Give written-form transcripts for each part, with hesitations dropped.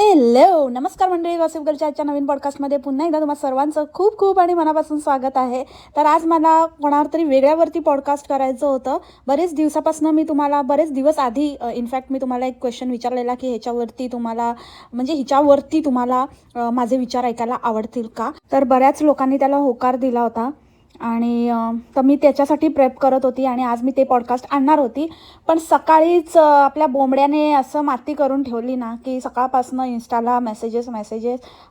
Hello नमस्कार मंडळी, gossip गर्लच्या आजच्या नवीन पॉडकास्टमध्ये पुन्हा एकदा तुम्हा सर्वांचं खूप खूप आणि मनापासून स्वागत आहे. तर आज मला कोणावर तरी वेगळ्यावरती पॉडकास्ट करायचं होतं. बरेच दिवसापासून मी तुम्हाला बरेच दिवस आधी इनफॅक्ट मी तुम्हाला एक क्वेश्चन विचारलेला की ह्याच्यावरती तुम्हाला हिच्यावरती तुम्हाला माझे विचार ऐकायला आवडतील का. तर बऱ्याच लोकांनी त्याला होकार दिला होता आणि तर मी त्याच्यासाठी प्रेप करत होती आणि आज मी ते पॉडकास्ट आणणार होती. पण सकाळीच आपल्या बोंबड्याने असं माती करून ठेवली ना की सकाळपासून इंस्टाला मेसेजेस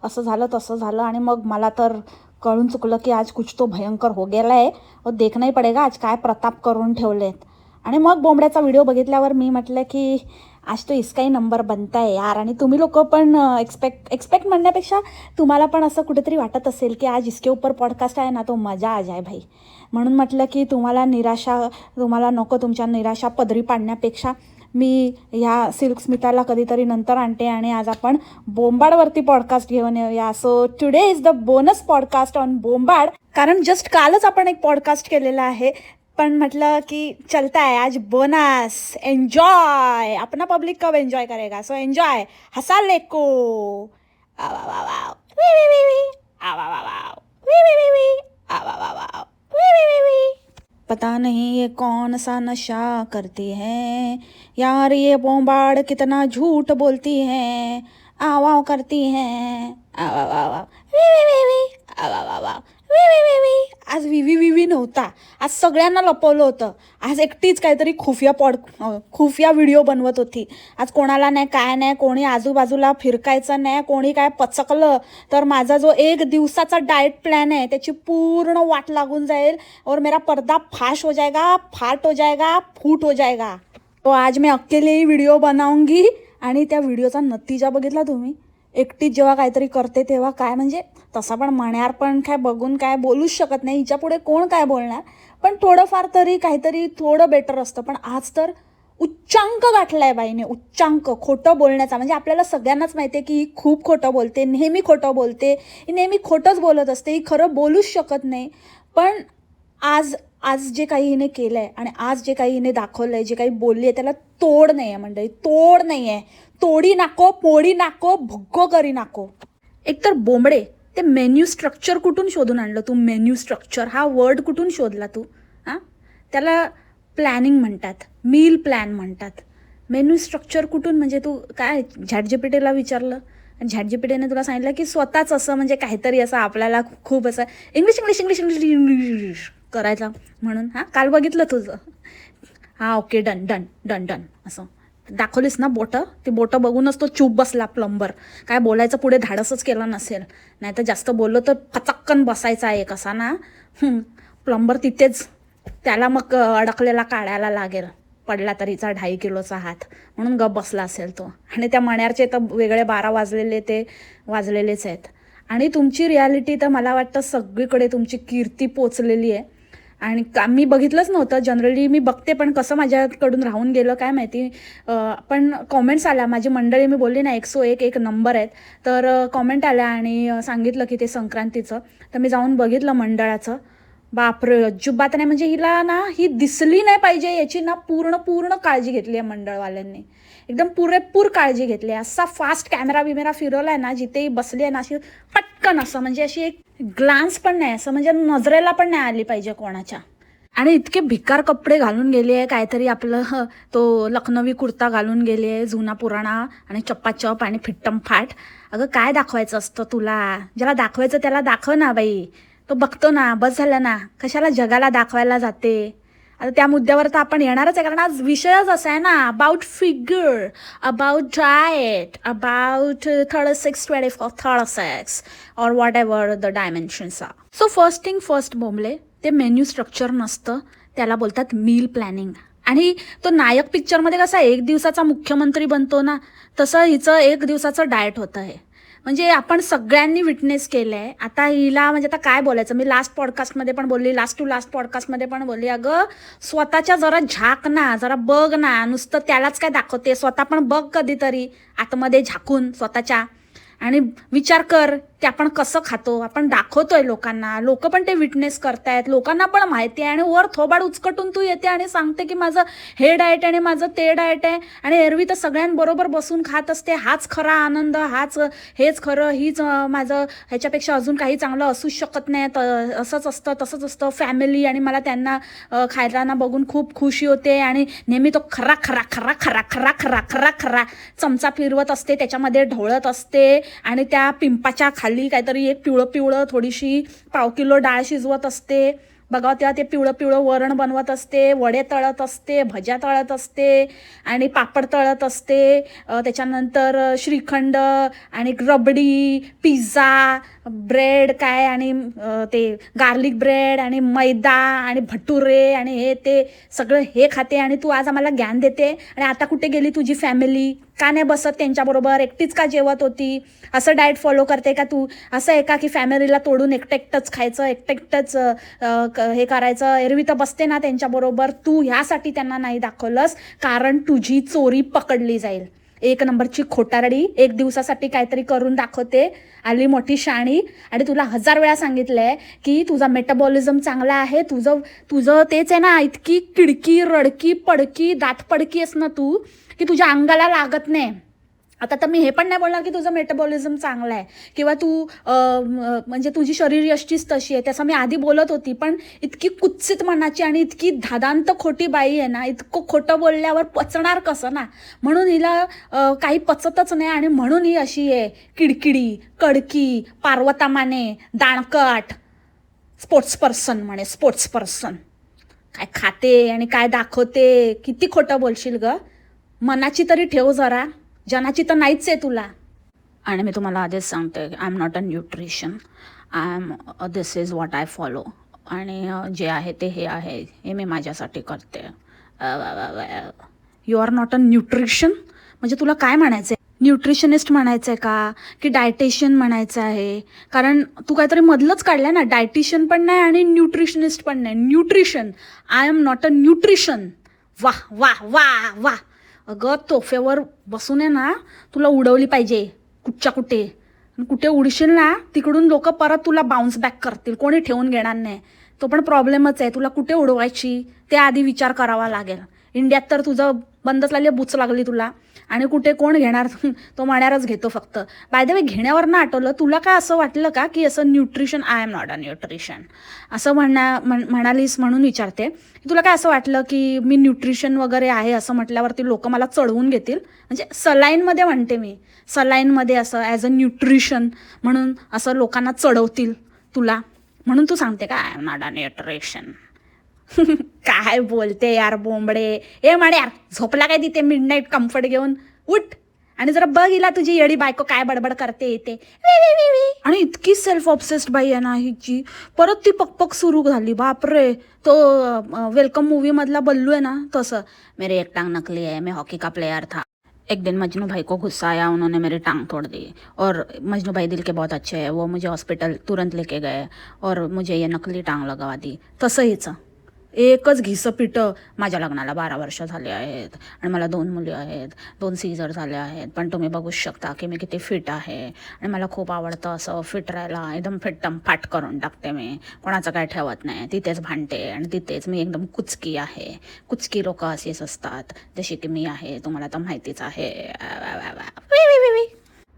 असं झालं तसं झालं आणि मग मला तर कळून चुकलं की आज कुछ तो भयंकर हो गेला आहे और देखना ही पडेगा आज काय प्रताप करून ठेवलेत. आणि मग बोंबड्याचा व्हिडिओ बघितल्यावर मी म्हटलं की आज तो इसका ही नंबर बनता है यार. आणि तुम्ही लोक पण एक्सपेक्ट म्हणण्यापेक्षा तुम्हाला पण असं कुठेतरी वाटत असेल की आज इसके ऊपर पॉडकास्ट आहे ना तो मजा आ जाए भाई. म्हणून म्हटलं की तुम्हाला नको तुमच्या निराशा पदरी पाडण्यापेक्षा मी ह्या सिल्क स्मिताला कधीतरी नंतर आणते आणि आज आपण बोंबाडवरती पॉडकास्ट घेऊन येऊया. So today is the bonus podcast on Bombad. कारण जस्ट कालच आपण एक पॉडकास्ट केलेला आहे, पण म्हटलं की चलता है आज बोनस. एन्जॉय अपना पब्लिक कब एन्जॉय करेगा, सो एन्जॉय. हसा लेको पता नहीं ये कौन सा नशा करती है यार, ये बोंबाड़ कितना झूठ बोलती है. आवाव करती है आज विवी नव्हता. आज सगळ्यांना लपवलं होतं. आज एकटीच काहीतरी खुफिया व्हिडिओ बनवत होती. आज कोणाला नाही काय नाही, कोणी आजूबाजूला फिरकायचं नाही, कोणी काय पचकलं तर माझा जो 1 दिवसाचा डाएट प्लॅन आहे त्याची पूर्ण वाट लागून जाईल और मेरा पर्दा फाट हो जाएगा, फूट हो जाएगा. तो आज मैं अकेले ही व्हिडिओ बनाऊंगी. आणि त्या व्हिडिओचा नतीजा बघितला तुम्ही. एकटीच जेव्हा काहीतरी करते तेव्हा काय म्हणजे तसा पण मण्यार पण काय बघून काय बोलूच शकत नाही, हिच्या पुढे कोण काय बोलणार. पण थोडंफार तरी काहीतरी थोडं बेटर असतं. पण आज तर उच्चांक गाठलाय बाईने, उच्चांक खोटं बोलण्याचा. म्हणजे आपल्याला सगळ्यांनाच माहिती आहे की ही खूप खोटं बोलते, नेहमी खोटं बोलते, ही नेहमी खोटंच बोलत असते, ही खरं बोलूच शकत नाही. पण आज जे काही हिने केलं आहे आणि आज जे काही हिने दाखवलं आहे, जे काही बोलली आहे त्याला तोड नाही आहे मंडळी, तोड नाही आहे. तोडी नाको, पोडी नाको, भुग्गो करी नाको. एकतर बोंबडे ते मेन्यू स्ट्रक्चर कुठून शोधून आणलं तू. मेन्यू स्ट्रक्चर हा वर्ड कुठून शोधला तू. हां, त्याला प्लॅनिंग म्हणतात, मील प्लॅन म्हणतात. मेन्यू स्ट्रक्चर कुठून म्हणजे तू काय झॅटजीपीटीला विचारलं आणि झॅटजीपीटीने तुला सांगितलं की स्वतःच असं म्हणजे काहीतरी असं आपल्याला खूप असं इंग्लिश करायचं म्हणून. हां, काल बघितलं तुझं. हां ओके, डन असं दाखवलीस ना बोटं. ती बोटं बघूनच तो चूप बसला प्लंबर. काय बोलायचं पुढे धाडसच केलं नसेल, नाही तर जास्त बोललो तर फचक्कन बसायचा एक असा ना. प्लंबर तिथेच त्याला मग अडकलेला काढायला लागेल, पडला तरीचा 2.5 किलोचा हात, म्हणून गप बसला असेल तो. आणि त्या मण्यारचे तर वेगळे 12 वाजलेले ते वाजलेलेच आहेत. आणि तुमची रियालिटी तर मला वाटतं सगळीकडे तुमची कीर्ती पोचलेली आहे. आणि मी बघितलंच नव्हतं, जनरली मी बघते पण कसं माझ्याकडून राहून गेलं काय माहिती. पण कॉमेंट्स आल्या, माझी मंडळी मी बोलली ना 101 नंबर आहेत, तर कॉमेंट आल्या आणि सांगितलं की ते संक्रांतीचं. तर मी जाऊन बघितलं मंडळाचं. बापरे, अजिबात नाही. म्हणजे हिला ना ही दिसली नाही पाहिजे याची ना पूर्ण काळजी घेतली आहे मंडळवाल्यांनी. एकदम पुरेपूर काळजी घेतली आहे. असा फास्ट कॅमेरा फिरवला आहे ना, जिथेही बसली आहे ना अशी पटकन असं म्हणजे अशी एक ग्लान्स पण नाही, असं म्हणजे नजरेला पण नाही आली पाहिजे कोणाच्या. आणि इतके भिकार कपडे घालून गेली आहे, काहीतरी आपलं तो लखनवी कुर्ता घालून गेली आहे जुना पुराणा आणि चप्पाचप आणि फिट्टम फाट. अगं काय दाखवायचं असतं तुला, ज्याला दाखवायचं त्याला दाखव ना बाई. तो बघतो ना, बस झालं ना, कशाला जगाला दाखवायला जाते. आता त्या मुद्द्यावर तर आपण येणारच आहे, कारण आज विषयच असा आहे ना, about figure, about diet, about 36, 24, 36 और whatever the dimensions are. So first thing first बोंबले, ते मेन्यू स्ट्रक्चर नसतं, त्याला बोलतात मील प्लॅनिंग. आणि तो नायक पिक्चरमध्ये कसा 1 दिवसाचा मुख्यमंत्री बनतो ना, तसं हिचं 1 दिवसाचं डाएट होतं आहे. म्हणजे आपण सगळ्यांनी विटनेस केलं आहे. आता हिला म्हणजे आता काय बोलायचं, मी लास्ट पॉडकास्टमध्ये पण बोलली, लास्ट पॉडकास्टमध्ये पण बोलली, अगं स्वतःच्या जरा झाक ना, जरा बघ ना, नुसतं त्यालाच काय दाखवते, स्वतः पण बघ कधीतरी आतमध्ये झाकून स्वतःच्या. आणि विचार कर ते आपण कसं खातो आपण दाखवतोय लोकांना, लोक पण ते विटनेस करतायत, लोकांना पण माहिती आहे. आणि वर थोबाड उचकटून तू येते आणि सांगते की माझं हे डाएट आणि माझं ते डाएट आहे. आणि एरवी तर सगळ्यांबरोबर बसून खात असते, हाच खरा आनंद, हेच खरं, हीच माझं, ह्याच्यापेक्षा अजून काही चांगलं असूच शकत नाही, असंच असतं तसंच असतं फॅमिली. आणि मला त्यांना खायला बघून खूप खुशी होते. आणि नेहमी तो खरा खरा खरा खरा खरा खरा खरा खरा चमचा फिरवत असते, त्याच्यामध्ये ढवळत असते. आणि त्या पिंपाच्या खाली काहीतरी एक पिवळं पिवळं थोडीशी पाव किलो डाळ शिजवत असते. बघा तेव्हा ते पिवळं पिवळं वरण बनवत असते, वडे तळत असते, भज्या तळत असते आणि पापड तळत असते. त्याच्यानंतर श्रीखंड आणि रबडी, पिझ्झा, ब्रेड काय आणि ते गार्लिक ब्रेड आणि मैदा आणि भटुरे आणि हे ते सगळं हे खाते. आणि तू आज आम्हाला ज्ञान देते. आणि आता कुठे गेली तुझी फॅमिली? का नाही बसत त्यांच्याबरोबर? एकटीच का जेवत होती? असं डाएट फॉलो करते का तू? असं आहे का की फॅमिलीला तोडून एकटंच खायचं, एकटंच हे करायचं? एरवी तर बसते ना त्यांच्याबरोबर. तू ह्यासाठी त्यांना नाही दाखवलंस कारण तुझी चोरी पकडली जाईल. एक नंबरची खोटारडी, एक दिवसासाठी काहीतरी करून दाखवते, आली मोठी शाणी. आणि तुला 1000 वेळा सांगितलंय की तुझा मेटाबॉलिझम चांगला आहे, तुझं तेच आहे ना, इतकी किडकी रडकी पडकी दात पडकी आहेस ना तू की तुझ्या अंगाला लागत नाही. आता तर मी हे पण नाही बोलणार की तुझं मेटाबॉलिझम चांगलं आहे किंवा तू म्हणजे तुझी शरीरयष्टीच तशी आहे, त्याचं मी आधी बोलत होती. पण इतकी कुत्सित मनाची आणि इतकी धादांत खोटी बाई आहे ना, इतकं खोटं बोलल्यावर पचणार कसं ना, म्हणून हिला काही पचतच नाही. आणि म्हणून ही अशी आहे किडकिडी कडकी पार्वतामाने दाणकट स्पोर्ट्स पर्सन म्हणे, स्पोर्ट्स पर्सन. काय खाते आणि काय दाखवते, किती खोटं बोलशील ग? मनाची तरी ठेव जरा, जनाची तर नाहीच आहे तुला. आणि मी तुम्हाला आधीच सांगते, I am not a nutrition, this is what I follow. आणि जे आहे ते हे आहे, हे मी माझ्यासाठी करते. You are not a nutrition म्हणजे तुला काय म्हणायचं आहे? न्यूट्रिशनिस्ट म्हणायचं आहे का की डायटिशियन म्हणायचं आहे? कारण तू काहीतरी मधलंच काढलं ना, डायटिशियन पण नाही आणि न्यूट्रिशनिस्ट पण नाही. Nutrition, I am not a nutrition. वाह वाह वाह वाह. अगं तोफेवर बसून आहे ना, तुला उडवली पाहिजे कुठच्या कुठे. कुठे उडशील ना तिकडून लोक परत तुला बाउन्स बॅक करतील, कोणी ठेवून घेणार नाही. तो पण प्रॉब्लेमच आहे, तुला कुठे उडवायची ते आधी विचार करावा लागेल. इंडियात तर तुझं बंदच लागली, बुच लागली तुला. आणि कुठे कोण घेणार? तो म्हणणारच घेतो फक्त. बाय द वे, घेण्यावर ना आठवलं, तुला काय असं वाटलं का की असं nutrition, I am not a nutrition असं म्हणालीस म्हणून विचारते. तुला काय असं वाटलं की मी न्यूट्रिशन वगैरे आहे असं म्हटल्यावरती लोक मला चढवून घेतील? म्हणजे सलाईनमध्ये म्हणते मी, सलाईनमध्ये असं ॲज अ न्यूट्रिशन म्हणून असं लोकांना चढवतील तुला, म्हणून तू सांगते का I am not a nutrition? काय बोलते यार बोंबडे. ए माड यार, झोपला काय तिथे मिडनाईट कम्फर्ट घेऊन? उठ आणि जरा बघ हिला, तुझी येडी बायको काय बडबड करते येते. आणि इतकी सेल्फ ऑब्सेस्ड बाई आहे ना हिची. परत ती पकपक सुरू झाली. बापरे, तो वेलकम मूवी मधला बल्लू आहे ना तसं. मेरे एक टांग नकली है, मैं हॉकी का प्लेयर था, एक दिन मजनू भाई को गुस्सा आया, उन्होंने मेरी टांग तोड़ दी, और मजनू भाई दिल के बहुत अच्छे हैं, वो मुझे हॉस्पिटल तुरंत लेके गए और मुझे ये नकली टांग लगवा दी. तसं हिचं एकच घिसपिटं. माझ्या लग्नाला 12 वर्ष झाले आहेत आणि मला 2 मुली आहेत, 2 सीझर झाले आहेत, पण तुम्ही बघूच शकता की मी किती फिट आहे आणि मला खूप आवडतं असं फिट राहायला. एकदम फिट्टम फाट करून टाकते मी, कोणाचं काय ठेवत नाही, तिथेच भांडते आणि तिथेच मी एकदम कुचकी आहे. कुचकी लोक अशीच असतात जशी की मी आहे, तुम्हाला तर माहितीच आहे.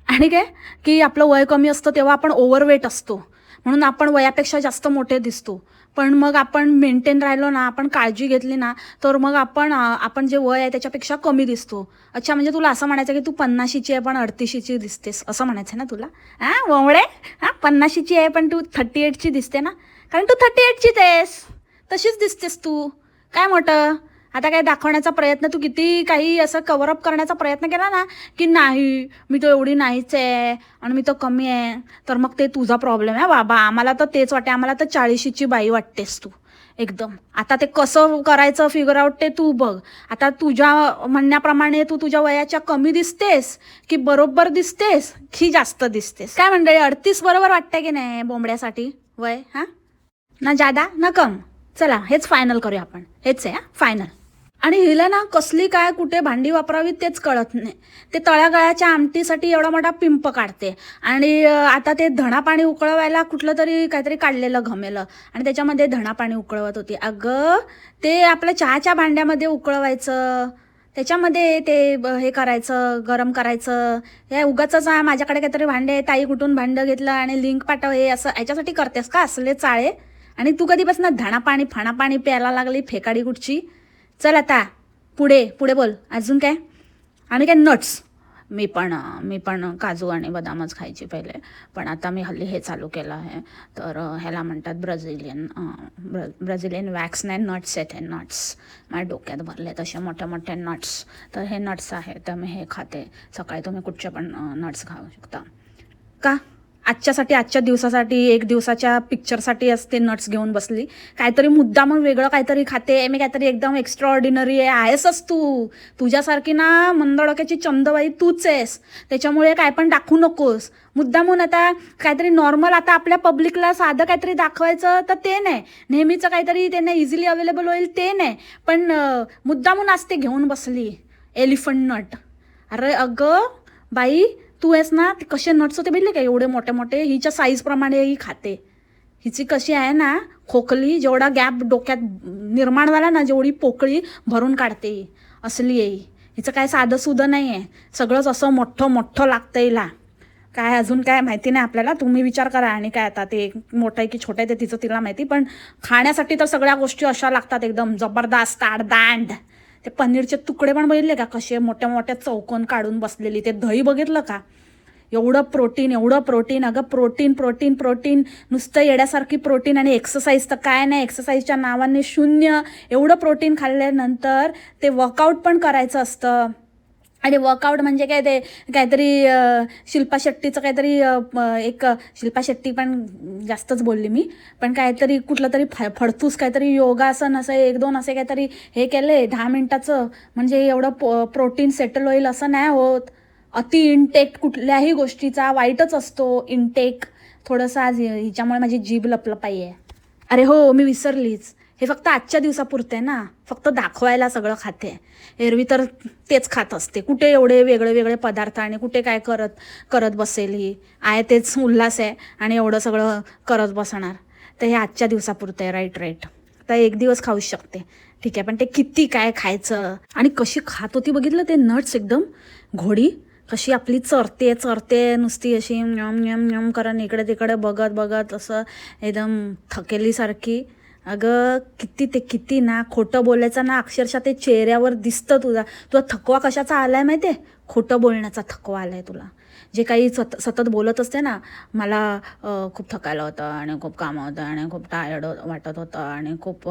आणि काय की आपलं वय कमी असतं तेव्हा आपण ओव्हरवेट असतो, म्हणून आपण वयापेक्षा जास्त मोठे दिसतो. पण मग आपण मेंटेन राहिलो ना, आपण काळजी घेतली ना, तर मग आपण जे वय आहे त्याच्यापेक्षा कमी दिसतो. अच्छा, म्हणजे तुला असं म्हणायचं की तू 50ची आहे पण 38ची दिसतेस, असं म्हणायचं ना तुला? हां वोंबडे, 50ची आहे पण तू 38ची दिसते ना, कारण तू 38चीच आहेस, तशीच दिसतेस तू. काय मोठं आता काय दाखवण्याचा प्रयत्न, तू किती काही असं कव्हरअप करण्याचा प्रयत्न केला ना की नाही मी तो एवढी नाहीच आहे आणि मी तो कमी आहे, तर मग ते तुझा प्रॉब्लेम आहे बाबा. आम्हाला तर तेच वाटते, आम्हाला तर 40ची बाई वाटतेस तू एकदम. आता ते कसं करायचं फिगर आउट ते तू बघ. आता तुझ्या म्हणण्याप्रमाणे तू तुझ्या वयाच्या कमी दिसतेस की बरोबर दिसतेस की जास्त दिसतेस? काय मंडळी, 38 बरोबर वाटतंय की नाही बोंबड्यासाठी वय? हां ना, जादा ना कम? चला हेच फायनल करूया आपण, हेच आहे फायनल. आणि हिला ना कसली काय कुठे भांडी वापरावी तेच कळत नाही. ते तळ्यागळ्याच्या आमटीसाठी एवढा मोठा पिंप काढते आणि आता ते धणा पाणी उकळवायला कुठलं तरी काहीतरी काढलेलं घमेलं आणि त्याच्यामध्ये धणा पाणी उकळवत होती. अगं ते आपल्या चहाच्या भांड्यामध्ये उकळवायचं, त्याच्यामध्ये ते हे करायचं, गरम करायचं. हे उगाचच माझ्याकडे काहीतरी भांडे आहे, ताई कुठून भांडं घेतलं आणि लिंक पाठव, हे असं याच्यासाठी करतेस का असले चाळे? आणि तू कधीपासून धणा पाणी फाणा पाणी प्यायला लागली फेकाडी कुठची? चल आता पुढे पुढे बोल, अजून काय? आणि काय नट्स? मी पण काजू आणि बदामच खायची पहिले, पण आता मी हल्ली हे चालू केलं आहे. तर ह्याला म्हणतात ब्राझिलियन वॅक्स नाही, नट्स आहेत हे नट्स. माझ्या डोक्यात भरले तसे मोठे मोठे नट्स. तर हे नट्स आहे, तर मी हे खाते सकाळी. तुम्ही कुठचे पण नट्स खाऊ शकता. का आजच्या दिवसासाठी, एक दिवसाच्या पिक्चरसाठी असते नट्स घेऊन बसली? काहीतरी मुद्दा मग वेगळं काहीतरी खाते मी, काहीतरी एकदम एक्स्ट्रा ऑर्डिनरी आहेसच तू. तुझ्यासारखी ना मंदडोक्याची चंदबाई तूच आहेस. त्याच्यामुळे काय पण दाखवू नकोस मुद्दामून. आता काहीतरी नॉर्मल, आता आपल्या पब्लिकला साधं काहीतरी दाखवायचं तर ते नाही, नेहमीचं काहीतरी त्यांना इझिली अवेलेबल होईल ते नाही, पण मुद्दामून असते घेऊन बसली एलिफंट नट. अरे अगं बाई, तू आहेस ना, ते कसे नट्स होते बघितले का, एवढे मोठे मोठे. हिच्या साईजप्रमाणे ही खाते. हिची कशी आहे ना खोकली, जेवढा गॅप डोक्यात निर्माण झाला ना, जेवढी पोकळी भरून काढते ही, असली आहे ही. हिचं काय साधं सुधं नाही आहे, सगळंच असं मोठं मोठं लागतं हिला. काय अजून काय माहिती नाही आपल्याला, तुम्ही विचार करा. आणि काय आता ते मोठं आहे की छोटं आहे ते तिचं तिला माहिती, पण खाण्यासाठी तर सगळ्या गोष्टी अशा लागतात एकदम जबरदस्त आडदांड. ते पनीरचे तुकडे पण बघितले का, कसे मोठ्या मोठ्या चौकोन काढून बसलेली. ते दही बघितलं का, एवढं प्रोटीन एवढं प्रोटीन. अगं प्रोटीन प्रोटीन प्रोटीन, नुसतं येड्यासारखी प्रोटीन. आणि एक्सरसाइज तर काय नाही, एक्सरसाइजच्या नावाने शून्य. एवढं प्रोटीन खाल्ल्यानंतर ते वर्कआउट पण करायचं असतं. आणि वर्कआउट म्हणजे काय, ते काहीतरी शिल्पा शेट्टीचं काहीतरी एक, शिल्पा शेट्टी पण जास्तच बोलली मी, पण काहीतरी कुठलं तरी फडतूस काहीतरी योगासन असं 1-2 असे काहीतरी हे केले 10 मिनिटाचं, म्हणजे एवढं प्रोटीन सेटल होईल असं नाही होत. अति इनटेक कुठल्याही गोष्टीचा वाईटच असतो इनटेक. थोडंसं आज हिच्यामुळे माझी जीभ लपलपाई आहे. अरे हो, मी विसरलीच, हे फक्त आजच्या दिवसापुरते ना, फक्त दाखवायला सगळं खाते. एरवी तर तेच खात असते. कुठे एवढे वेगळे वेगळे पदार्थ आणि कुठे काय करत करत बसेल ही. आहे तेच उल्हास आहे आणि एवढं सगळं करत बसणार. तर हे आजच्या दिवसापुरतं आहे. राईट. तर एक दिवस खाऊच शकते, ठीक आहे, पण ते किती काय खायचं. आणि कशी खात होती बघितलं ते नट्स, एकदम घोडी कशी आपली चरते नुसती अशी यम करून इकडे तिकडे बघत बघत असं एकदम थकेलीसारखी. अगं किती ना खोटं बोलायचं ना, अक्षरशः ते चेहऱ्यावर दिसतं. तुझा थकवा कशाचा आलाय माहिती आहे? खोटं बोलण्याचा थकवा आलाय तुला. जे काही सतत बोलत असते ना, मला खूप थकायला होतं आणि खूप कामं होतं आणि खूप टायर्ड वाटत होतं आणि खूप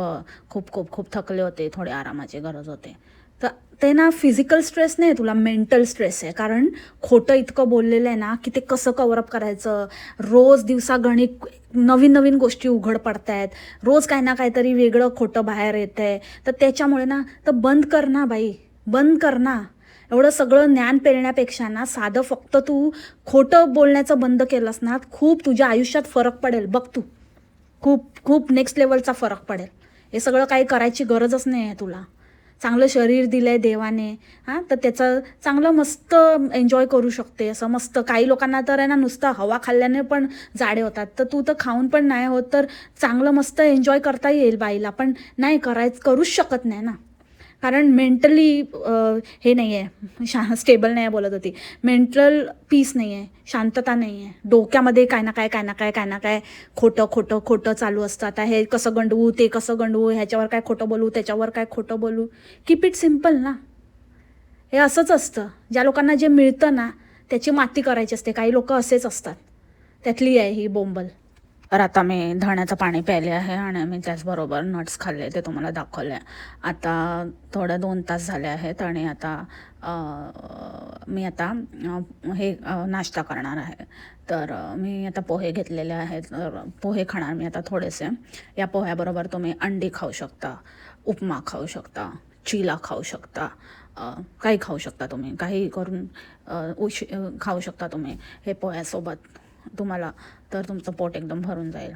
खूप खूप खूप थकले होते, थोडे आरामाची गरज होते. तर ते ना फिजिकल स्ट्रेस नाही, तुला मेंटल स्ट्रेस आहे. कारण खोटं इतकं बोललेलं आहे ना, की ते कसं कव्हरअप करायचं. रोज दिवसागणिक नवीन नवीन गोष्टी उघड पडत आहेत, रोज काही ना काहीतरी वेगळं खोटं बाहेर येतं आहे. तर त्याच्यामुळे ना, तर बंद कर ना बाई, बंद कर ना. एवढं सगळं ज्ञान पेरण्यापेक्षा ना, साधं फक्त तू खोटं बोलण्याचं बंद केलंस ना, खूप तुझ्या आयुष्यात फरक पडेल बघ. तू खूप खूप नेक्स्ट लेवलचा फरक पडेल. हे सगळं काही करायची गरजच नाही आहे तुला. चांगलं शरीर दिलं आहे देवाने, हां, तर त्याचं चांगलं मस्त एन्जॉय करू शकते असं मस्त. काही लोकांना तर आहे ना, नुसतं हवा खाल्ल्याने पण जाडे होतात. तर तू तर खाऊन पण नाही होत, तर चांगलं मस्त एन्जॉय करता येईल बाईला. पण नाही करूच शकत नाही ना, कारण मेंटली हे नाही आहे, स्टेबल नाही आहे बोलत होती. मेंटल पीस नाही आहे, शांतता नाही आहे. डोक्यामध्ये काय ना काय खोटं चालू असतं. आता हे कसं गंडवू, ते कसं गंडवू, ह्याच्यावर काय खोटं बोलू, त्याच्यावर काय खोटं बोलू. कीप इट सिम्पल ना. हे असंच असतं, ज्या लोकांना जे मिळतं ना त्याची माती करायची असते. काही लोक असेच असतात, त्यातली आहे ही बोंबल. तर आता मी धण्याचं पाणी प्यायले आहे आणि मी त्याचबरोबर नट्स खाल्ले, ते तुम्हाला दाखवले. आता थोडं 2 तास झाले आहेत आणि आता मी आता हे नाश्ता करणार आहे. तर मी आता पोहे घेतलेले आहेत, तर पोहे खाणार मी आता थोडेसे. या पोह्याबरोबर तुम्ही अंडी खाऊ शकता, उपमा खाऊ शकता, चिला खाऊ शकता, काही खाऊ शकता तुम्ही, काही करून खाऊ शकता तुम्ही हे पोह्यासोबत तुम्हाला. तर तुमचं पोट एकदम भरून जाईल.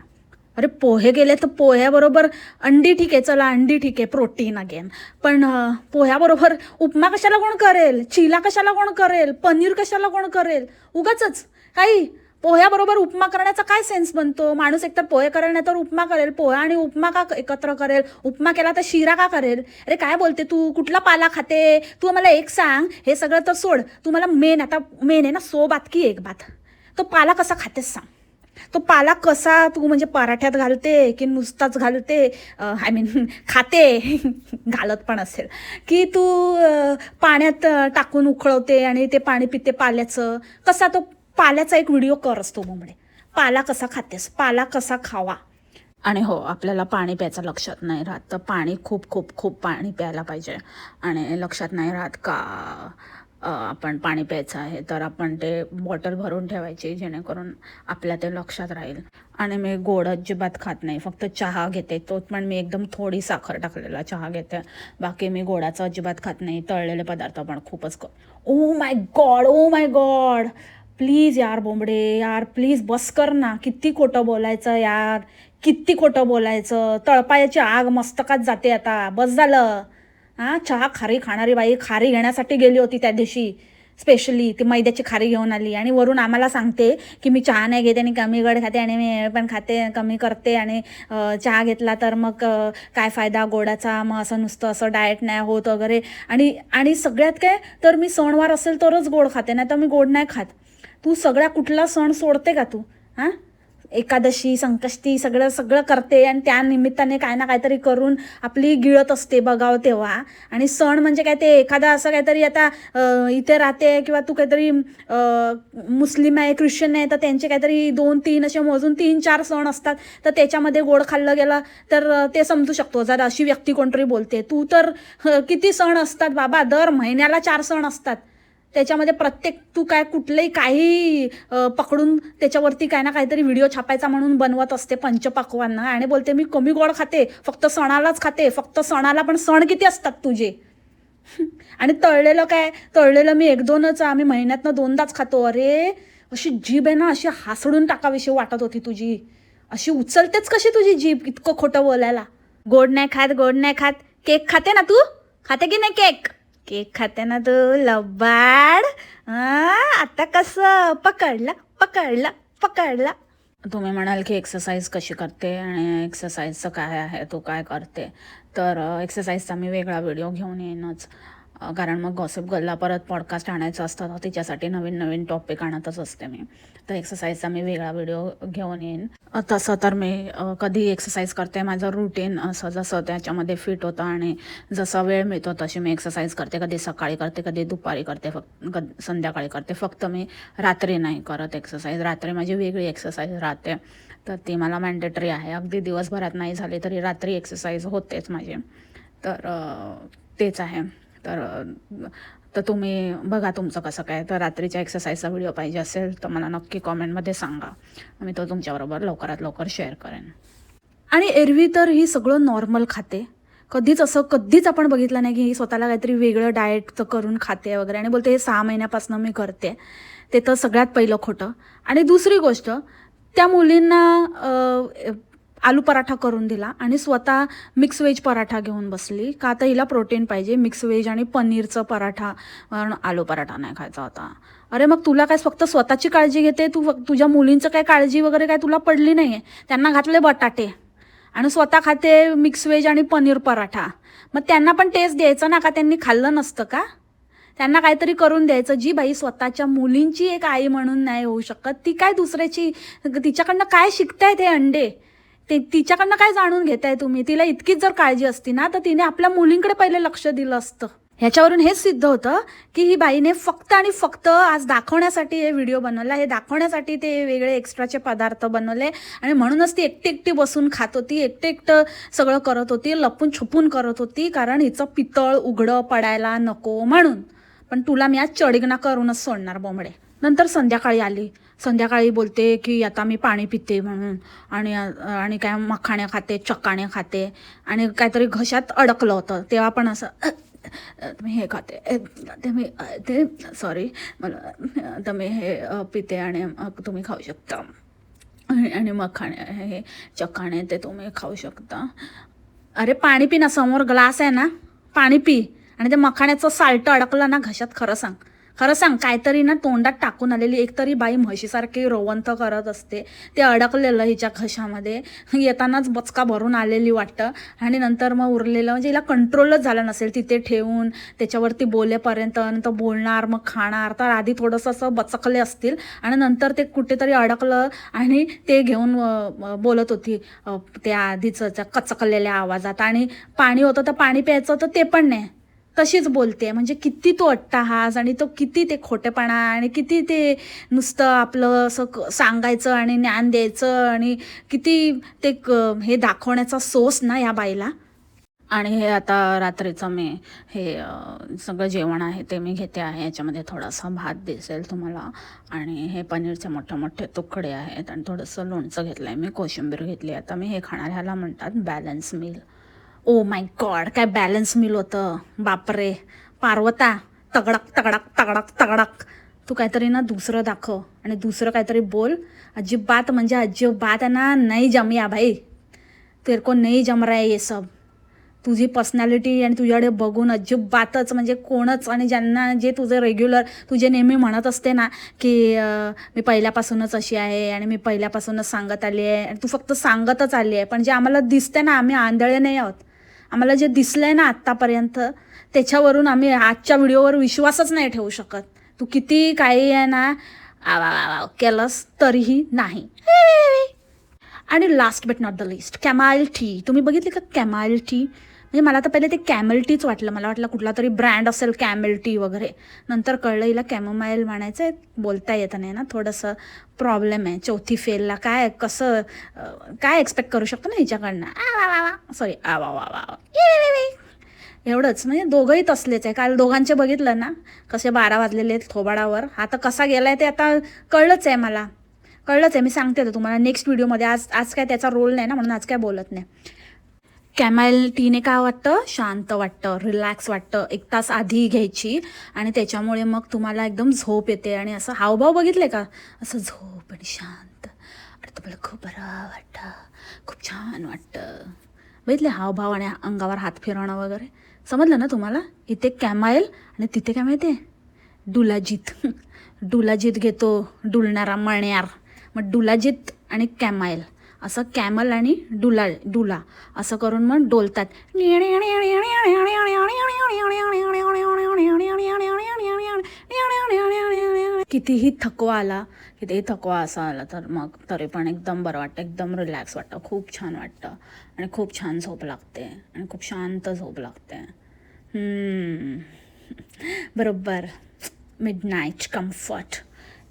अरे पोहे गेले तर पोह्याबरोबर अंडी ठीक आहे, चला अंडी ठीक आहे, प्रोटीन अगेन. पण पोह्याबरोबर उपमा कशाला कोण करेल, चिला कशाला कोण करेल, पनीर कशाला कोण करेल, उगाचच काही. पोह्याबरोबर उपमा करण्याचा काय सेन्स बनतो? माणूस एकतर पोहे करेल नाही तर उपमा करेल. पोहा आणि उपमा का एकत्र करेल? उपमा केला तर शिरा का करेल? अरे काय बोलते तू? कुठला पाला खाते तू? मला एक सांग, हे सगळं तर सोड, तू मला मेन आहे ना, सो बात की एक बात, तो पाला कसा खातेस सांग. तो पाला कसा तू म्हणजे पराठ्यात घालते की नुसताच घालते, आय मीन खाते घालत पण असेल की तू पाण्यात टाकून उकळवते आणि ते पाणी पिते पाल्याचं, कसा तो पाल्याचा एक व्हिडिओ कर असतो बोंबडे. पाला कसा खातेस, पाला कसा खावा. आणि हो, आपल्याला पाणी प्यायचं लक्षात नाही राहत, तर पाणी खूप खूप खूप पाणी प्यायला पाहिजे. आणि लक्षात नाही राहत का आपण पाणी प्यायचं आहे, तर आपण ते बॉटल भरून ठेवायची जेणेकरून आपल्या ते लक्षात राहील. आणि मी गोड अजिबात खात नाही, फक्त चहा घेते, तो पण मी एकदम थोडी साखर टाकलेला चहा घेते. बाकी मी गोडाचं अजिबात खात नाही. तळलेले पदार्थ पण खूपच ओ माय गॉड, प्लीज यार बोंबडे, यार प्लीज बस कर ना. किती खोटं बोलायचं यार, किती खोटं बोलायचं. तळपायाची आग मस्तकात जाते आता, बस झालं. हां, चहा खारी खाणारी बाई खारी घेण्यासाठी गेली होती त्या दिवशी, स्पेशली ती मैद्याची खारी घेऊन आली आणि वरून आम्हाला सांगते की मी चहा नाही घेते आणि कमी गड खाते आणि मी पण खाते कमी करते आणि चहा घेतला तर मग काय फायदा गोडाचा, मग असं नुसतं असं डाएट नाही होत वगैरे. आणि सगळ्यात काय, तर मी सणवार असेल तरच गोड खाते, नाही तर मी गोड नाही खात. तू सगळ्या कुठला सण सोडते का तू? हां, एकादशी संकष्टी सगळं सगळं करते आणि त्या निमित्ताने काय ना काहीतरी करून आपली गिळत असते बघावं तेव्हा. आणि सण म्हणजे काय ते एखादा असं काहीतरी, आता इथे राहते किंवा तू काहीतरी मुस्लिम आहे, ख्रिश्चन आहे, तर त्यांचे काहीतरी 2-3 असे मोजून 3-4 सण असतात, तर त्याच्यामध्ये गोड खाल्लं गेलं तर ते समजू शकतो जर अशी व्यक्ती कोणतरी बोलते. तू तर किती सण असतात बाबा, दर महिन्याला 4 सण असतात, त्याच्यामध्ये प्रत्येक तू काय कुठलंही काही पकडून त्याच्यावरती काय ना काहीतरी व्हिडिओ छापायचा म्हणून बनवत असते पंचपक्वान्न. आणि बोलते मी कमी गोड खाते, फक्त सणालाच खाते, फक्त सणाला. पण सण किती असतात तुझे? आणि तळलेलं काय, तळलेलं मी 1-2च, आम्ही महिन्यातनं 2दाच खातो. अरे अशी जीभ आहे ना, अशी हासडून टाकाविषयी वाटत होती तुझी. अशी उचलतेच कशी तुझी जीभ इतकं खोटं बोलायला. गोड नाही खात, गोड नाही खात. केक खाते ना तू? खाते की नाही केक? केक खाते ना तू लबाड. आता कसं पकडला पकडला पकडला. तुम्ही म्हणाल की एक्सरसाइज कशी करते आणि एक्सरसाइजचं काय आहे, तू काय करते, तर एक्सरसाइजचा मी वेगळा व्हिडिओ घेऊन येईनच. कारण मग गॉसिप गर्लला परत पॉडकास्ट आणायचं असतं, तर तिच्यासाठी नवीन नवीन टॉपिक आणतच असते मी. तर एक्सरसाइजचा मी वेगळा व्हिडिओ घेऊन येईन. तसं तर मी कधी एक्सरसाइज करते, माझं रुटीन असं जसं त्याच्यामध्ये फिट होतं आणि जसा वेळ मिळतो तशी मी एक्सरसाइज करते. कधी सकाळी करते, कधी दुपारी करते, संध्याकाळी करते. फक्त मी रात्री नाही करत एक्सरसाइज. रात्री माझी वेगळी एक्सरसाइज राहते, तर ती मला मॅन्डेटरी आहे. अगदी दिवसभरात नाही झाली तरी रात्री एक्सरसाइज होतेच माझी. तर तेच आहे. तर तुम्ही बघा तुमचं कसं काय. तर रात्रीच्या एक्सरसाइजचा व्हिडिओ पाहिजे असेल तर मला नक्की कॉमेंटमध्ये सांगा, मी तो तुमच्याबरोबर लवकरात लवकर शेअर करेन. आणि एरवी तर ही सगळं नॉर्मल खाते, कधीच आपण बघितलं नाही की ही स्वतःला काहीतरी वेगळं डाएट करून खाते वगैरे. आणि बोलते हे 6 महिन्यापासून मी करते. ते तर सगळ्यात पहिलं खोटं. आणि दुसरी गोष्ट, त्या मुलींना आलू पराठा करून दिला आणि स्वतः मिक्स व्हेज पराठा घेऊन बसली. का तर हिला प्रोटीन पाहिजे, मिक्स व्हेज आणि पनीरचं पराठा, आलू पराठा नाही खायचा होता. अरे मग तुला काय फक्त स्वतःची काळजी घेते तू, तुझ्या मुलींचं काय काळजी वगैरे काय तुला पडली नाही आहे? त्यांना घातले बटाटे आणि स्वतः खाते मिक्स व्हेज आणि पनीर पराठा. मग त्यांना पण टेस्ट द्यायचं ना, का त्यांनी खाल्लं नसतं का? त्यांना काहीतरी करून द्यायचं. जी बाई स्वतःच्या मुलींची एक आई म्हणून नाही होऊ शकत, ती काय दुसऱ्याची, तिच्याकडनं काय शिकताय ते अंडे? तिच्याकडनं काय जाणून घेताय तुम्ही? तिला इतकीच जर काळजी असती ना, तर तिने आपल्या मुलींकडे पहिले लक्ष दिलं असतं. ह्याच्यावरून हेच सिद्ध होतं की ही बाईने फक्त आणि फक्त आज दाखवण्यासाठी हे व्हिडिओ बनवला, हे दाखवण्यासाठी ते वेगळे एक्स्ट्राचे पदार्थ बनवले. आणि म्हणूनच ती एकटी बसून खात होती, एकटं सगळं करत होती, लपून छपून करत होती, कारण हिचं पितळ उघडं पडायला नको म्हणून. पण तुला मी आज चढिगणा करूनच सोडणार बोंबडे. नंतर संध्याकाळी आली, संध्याकाळी बोलते की आता मी पाणी पिते म्हणून, आणि काय मखाणे खाते, चकाणे खाते, आणि काहीतरी घशात अडकलं होतं तेव्हा पण असं मी हे खाते, सॉरी मला, तर मी हे पिते आणि तुम्ही खाऊ शकता. आणि मखाणे हे चखाणे ते तुम्ही खाऊ शकता. अरे पाणी पी ना, समोर ग्लास आहे ना, पाणी पी. आणि ते मखाण्याचं साल्ट अडकलं ना घशात, खरं सांग काहीतरी ना तोंडात टाकून आलेली एकतरी बाई म्हशीसारखी रोवंत करत असते, ते अडकलेलं हिच्या घशामध्ये. येतानाच बचका भरून आलेली वाटतं. आणि नंतर मग उरलेलं म्हणजे हिला कंट्रोलच झालं नसेल तिथे ठेवून त्याच्यावरती बोलेपर्यंत. नंतर बोलणार मग खाणार, तर आधी थोडंसं असं बचकले असतील आणि नंतर ते कुठेतरी अडकलं आणि ते घेऊन बोलत होती त्या आधीचं त्या कचकलेल्या आवाजात. आणि पाणी होतं तर पाणी प्यायचं तर ते पण नाही, तशीच बोलते. म्हणजे किती तो अट्टाहास आणि तो किती ते खोटेपणा आणि किती ते नुसतं आपलं असं सांगायचं आणि ज्ञान द्यायचं आणि किती ते हे दाखवण्याचा सोस ना या बाईला. आणि हे आता रात्रीचं मी हे सगळं जेवण आहे ते मी घेते आहे. याच्यामध्ये थोडासा भात दिसेल तुम्हाला आणि हे पनीरचे मोठे मोठे तुकडे आहेत आणि थोडंसं लोणचं घेतलं आहे मी, कोशिंबीर घेतली. आता मी हे खाणार, ह्याला म्हणतात balance meal. Oh my god, काय बॅलन्स मील होतं बापरे. पार्वता, तगडक तगडक तगडक तगडक. तू काहीतरी ना दुसरं दाखव आणि दुसरं काहीतरी बोल. अजिबात म्हणजे अजिबात आहे ना, नाही जमिया भाई, तेरे को नहीं जम रहा है ये सब. तुझी पर्सनॅलिटी आणि तुझ्याकडे बघून अजिबातच म्हणजे कोणच, आणि ज्यांना जे तुझं रेग्युलर तुझे नेहमी म्हणत असते ना की मी पहिल्यापासूनच अशी आहे आणि मी पहिल्यापासूनच सांगत आली आहे, आणि तू फक्त सांगतच आली आहे. पण जे आम्हाला दिसते ना, आम्ही आंधळे नाही आहोत. आम्हाला जे दिसलं आहे ना आत्तापर्यंत, त्याच्यावरून आम्ही आजच्या व्हिडिओवर विश्वासच नाही ठेवू शकत. तू किती काही आहे ना आवा केलंस तरीही नाही. आणि last but not the least, camomile tea. तुम्ही बघितली का कॅमाइल टी? म्हणजे मला तर पहिले ते कॅमल टीच वाटलं, मला वाटलं कुठला तरी ब्रँड असेल कॅमल टी वगैरे. नंतर कळलं हिला कॅमोमाईल म्हणायचं आहे. बोलता येतं नाही ना, थोडंसं प्रॉब्लेम आहे. चौथी फेलला काय कसं काय एक्सपेक्ट करू शकतो ना हिच्याकडनं. सॉरी आवा वा वा एवढंच. म्हणजे दोघंही तसलेच आहे. काल दोघांचे बघितलं ना कसे 12 वाजलेले आहेत थोबाडावर. आता कसा गेला आहे ते आता कळलंच आहे. मी सांगते तुम्हाला नेक्स्ट व्हिडिओमध्ये. आज काय त्याचा रोल नाही ना, म्हणून आज काय बोलत नाही. कॅमाइल टीने काय वाटतं, शांत वाटतं, रिलॅक्स वाटतं. 1 तास आधी घ्यायची आणि त्याच्यामुळे मग तुम्हाला एकदम झोप येते. आणि असं हावभाव बघितले का, असं झोप आणि शांत आणि तुम्हाला खूप बरं वाटतं, खूप छान वाटतं. बघितले हावभाव आणि अंगावर हात फिरवणं वगैरे. समजलं ना तुम्हाला. इथे कॅमाइल आणि तिथे काय माहिती आहे, डुलाजीत घेतो, डुलणारा मण्यार. मग डुलाजीत आणि कॅमाइल असं, कॅमल आणि डुला असं करून मग डोलतात. कितीही थकवा आला तर मग तरी पण एकदम बरं वाटतं, एकदम रिलॅक्स वाटतं, खूप छान वाटतं आणि खूप छान झोप लागते आणि खूप शांत झोप लागते. बरोबर. मिडनाईट कम्फर्ट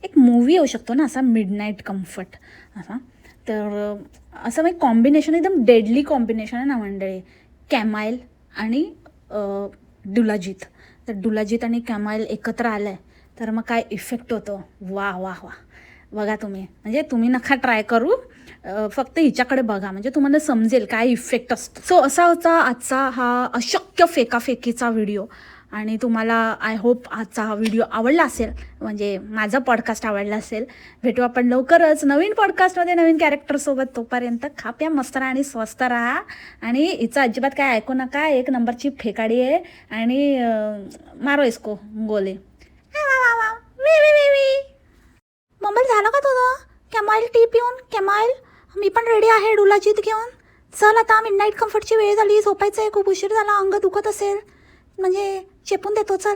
एक मूवी येऊ शकतो ना असा, मिडनाईट कम्फर्ट असा. तर असं म्हणजे कॉम्बिनेशन एकदम डेडली कॉम्बिनेशन आहे ना मंडळी, कॅमाइल आणि डुलाजीत. तर डुलाजीत आणि कॅमाइल एकत्र आलं आहे तर मग काय इफेक्ट होतो. वा वा वा. बघा तुम्ही, म्हणजे तुम्ही नका ट्राय करू, फक्त हिच्याकडे बघा म्हणजे तुम्हाला समजेल काय इफेक्ट असतो. सो असा होता आजचा हा अशक्य फेकाफेकीचा व्हिडिओ. आणि तुम्हाला आय होप आजचा हा व्हिडिओ आवडला असेल, म्हणजे माझं पॉडकास्ट आवडला असेल. भेटू आपण लवकरच नवीन पॉडकास्टमध्ये नवीन कॅरेक्टरसोबत. तोपर्यंत खा प्या मस्त राहा आणि स्वस्त राहा. आणि हिचं अजिबात काय ऐकू नका, 1 नंबरची फेकाडी आहे आणि मारो इसको गोले. मोबाईल झालं का तुझं कॅमाइल टी पिऊन? कॅमाइल मी पण रेडी आहे डुलाजीत घेऊन. चल आता मिडनाईट कम्फर्टची वेळ झाली, झोपायचं आहे, खूप उशीर झाला, अंग दुखत असेल म्हणजे चेपून देतो. चल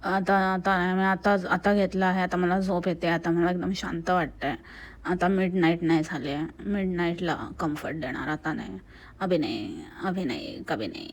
आता घेतलं आहे, आता मला झोप येते, आता मला एकदम शांत वाटतंय. आता मिडनाईट नाही झाली आहे, मिडनाईटला कम्फर्ट देणार आता नाही. अभि नाही कभी नाही.